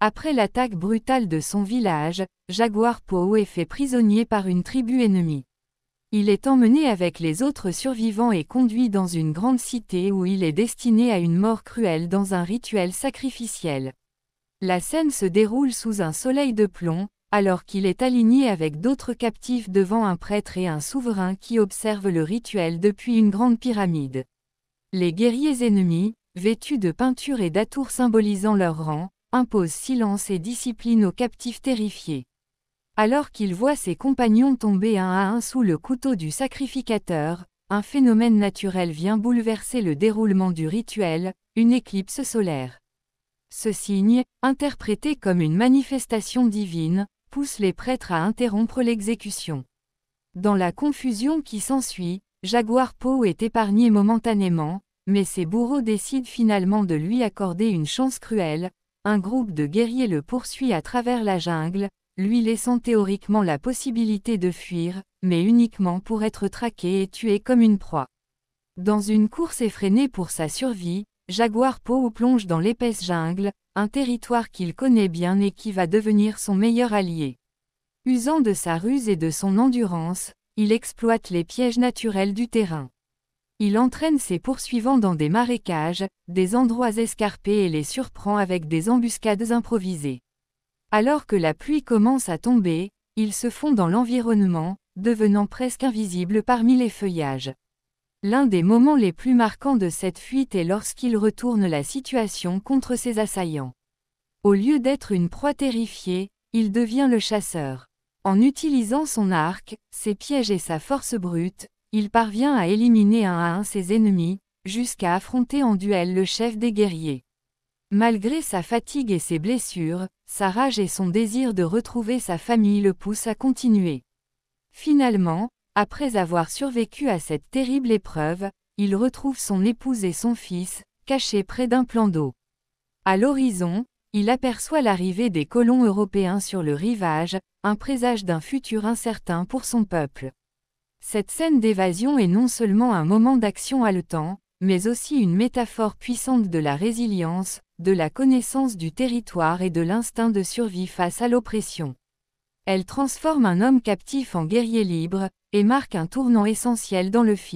Après l'attaque brutale de son village, Jaguar Poe est fait prisonnier par une tribu ennemie. Il est emmené avec les autres survivants et conduit dans une grande cité où il est destiné à une mort cruelle dans un rituel sacrificiel. La scène se déroule sous un soleil de plomb, alors qu'il est aligné avec d'autres captifs devant un prêtre et un souverain qui observent le rituel depuis une grande pyramide. Les guerriers ennemis, vêtus de peintures et d'atours symbolisant leur rang, imposent silence et discipline aux captifs terrifiés. Alors qu'il voit ses compagnons tomber un à un sous le couteau du sacrificateur, un phénomène naturel vient bouleverser le déroulement du rituel, une éclipse solaire. Ce signe, interprété comme une manifestation divine, pousse les prêtres à interrompre l'exécution. Dans la confusion qui s'ensuit, Jaguar Poe est épargné momentanément, mais ses bourreaux décident finalement de lui accorder une chance cruelle. Un groupe de guerriers le poursuit à travers la jungle, lui laissant théoriquement la possibilité de fuir, mais uniquement pour être traqué et tué comme une proie. Dans une course effrénée pour sa survie, Jaguar Poe plonge dans l'épaisse jungle, un territoire qu'il connaît bien et qui va devenir son meilleur allié. Usant de sa ruse et de son endurance, il exploite les pièges naturels du terrain. Il entraîne ses poursuivants dans des marécages, des endroits escarpés et les surprend avec des embuscades improvisées. Alors que la pluie commence à tomber, il se fond dans l'environnement, devenant presque invisible parmi les feuillages. L'un des moments les plus marquants de cette fuite est lorsqu'il retourne la situation contre ses assaillants. Au lieu d'être une proie terrifiée, il devient le chasseur. En utilisant son arc, ses pièges et sa force brute, il parvient à éliminer un à un ses ennemis, jusqu'à affronter en duel le chef des guerriers. Malgré sa fatigue et ses blessures, sa rage et son désir de retrouver sa famille le poussent à continuer. Finalement, après avoir survécu à cette terrible épreuve, il retrouve son épouse et son fils, cachés près d'un plan d'eau. À l'horizon, il aperçoit l'arrivée des colons européens sur le rivage, un présage d'un futur incertain pour son peuple. Cette scène d'évasion est non seulement un moment d'action haletant, mais aussi une métaphore puissante de la résilience, de la connaissance du territoire et de l'instinct de survie face à l'oppression. Elle transforme un homme captif en guerrier libre, et marque un tournant essentiel dans le film.